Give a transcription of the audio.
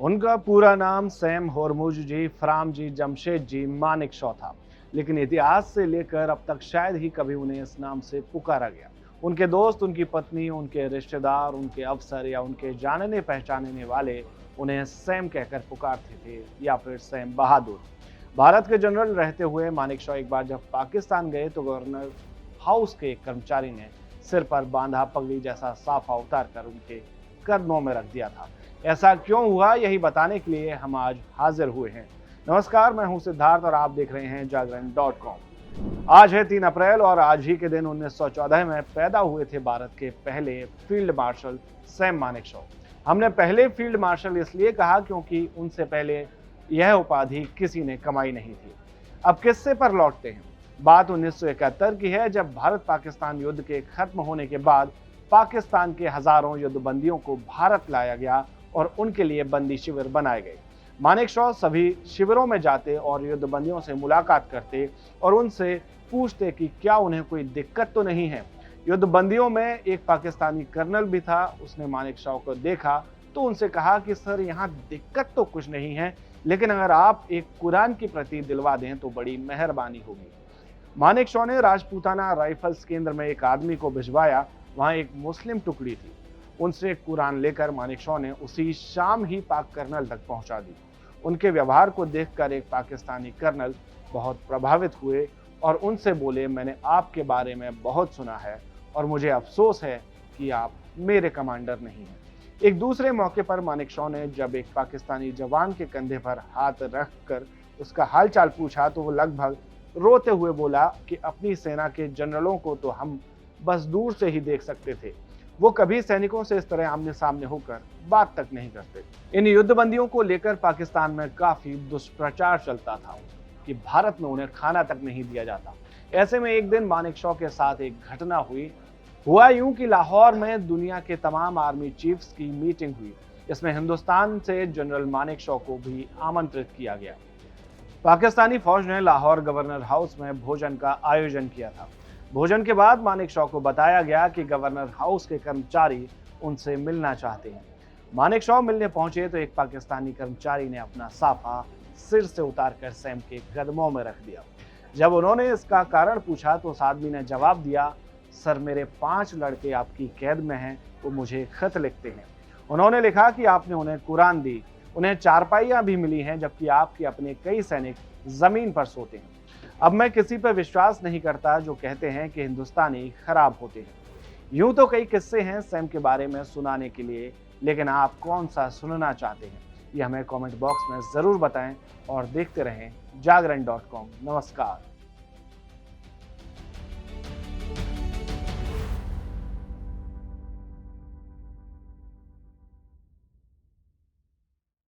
उनका पूरा नाम सैम होरमुज जी फ्राम जी जमशेद जी मानिक शॉ था, लेकिन इतिहास से लेकर अब तक शायद ही कभी उन्हें इस नाम से पुकारा गया। उनके दोस्त, उनकी पत्नी, उनके रिश्तेदार, उनके अफसर या उनके जानने पहचानने वाले उन्हें सैम कहकर पुकारते थे या फिर सैम बहादुर। भारत के जनरल रहते हुए मानिक शॉ एक बार जब पाकिस्तान गए तो गवर्नर हाउस के एक कर्मचारी ने सिर पर बांधा पगड़ी जैसा साफा उतार कर उनके कदमों में रख दिया था। ऐसा क्यों हुआ, यही बताने के लिए हम आज हाजिर हुए हैं। नमस्कार, मैं हूं सिद्धार्थ और आप देख रहे हैं जागरण.com। आज है 3 अप्रैल और आज ही के दिन 1914 में पैदा हुए थे भारत के पहले field marshal Sam Manek Shaw. हमने पहले फील्ड मार्शल इसलिए कहा क्योंकि उनसे पहले यह उपाधि किसी ने कमाई नहीं थी। अब किस्से पर लौटते हैं। बात 1971 की है, जब भारत पाकिस्तान युद्ध के खत्म होने के बाद पाकिस्तान के हजारों युद्धबंदियों को भारत लाया गया और उनके लिए बंदी शिविर बनाए गए। मानेक शॉ सभी शिविरों में जाते और युद्धबंदियों से मुलाकात करते और उनसे पूछते कि क्या उन्हें कोई दिक्कत तो नहीं है। युद्धबंदियों में एक पाकिस्तानी कर्नल भी था। उसने मानेक शॉ को देखा तो उनसे कहा कि सर, यहाँ दिक्कत तो कुछ नहीं है, लेकिन अगर आप एक कुरान की प्रति दिलवा दें तो बड़ी मेहरबानी होगी। मानेक शॉ ने राजपूताना राइफल्स केंद्र में एक आदमी को भिजवाया। वहां एक मुस्लिम टुकड़ी थी। उनसे कुरान लेकर मानेक शॉ ने उसी शाम ही पाक कर्नल तक पहुंचा दी। उनके व्यवहार को देखकर एक पाकिस्तानी कर्नल बहुत प्रभावित हुए और उनसे बोले, मैंने आपके बारे में बहुत सुना है और मुझे अफसोस है कि आप मेरे कमांडर नहीं हैं। एक दूसरे मौके पर मानेक शॉ ने जब एक पाकिस्तानी जवान के कंधे पर हाथ रखकर उसका हालचाल पूछा तो वो लगभग रोते हुए बोला कि अपनी सेना के जनरलों को तो हम बस दूर से ही देख सकते थे, वो कभी सैनिकों से इस तरह आमने सामने होकर बात तक नहीं करते। इन युद्धबंदियों को लेकर पाकिस्तान में काफी दुष्प्रचार चलता था कि भारत में उन्हें खाना तक नहीं दिया जाता। ऐसे में एक दिन मानेक शॉ के साथ एक घटना हुआ यूं कि लाहौर में दुनिया के तमाम आर्मी चीफ्स की मीटिंग हुई। इसमें हिंदुस्तान से जनरल मानेक शॉ को भी आमंत्रित किया गया। पाकिस्तानी फौज ने लाहौर गवर्नर हाउस में भोजन का आयोजन किया था। भोजन के बाद मानेक शॉ को बताया गया कि गवर्नर हाउस के कर्मचारी उनसे मिलना चाहते हैं। मानेक शॉ मिलने पहुंचे तो एक पाकिस्तानी कर्मचारी ने अपना साफा सिर से उतारकर सैम के कदमों में रख दिया। जब उन्होंने इसका कारण पूछा तो उस आदमी ने जवाब दिया, सर, मेरे 5 लड़के आपकी कैद में हैं, वो मुझे खत लिखते हैं। उन्होंने लिखा कि आपने उन्हें कुरान दी, उन्हें चारपाइयां भी मिली हैं, जबकि आपके अपने कई सैनिक जमीन पर सोते हैं। अब मैं किसी पर विश्वास नहीं करता जो कहते हैं कि हिंदुस्तानी खराब होते हैं। यूं तो कई किस्से हैं सैम के बारे में सुनाने के लिए, लेकिन आप कौन सा सुनना चाहते हैं ये हमें कमेंट बॉक्स में जरूर बताएं और देखते रहें जागरण.com। नमस्कार।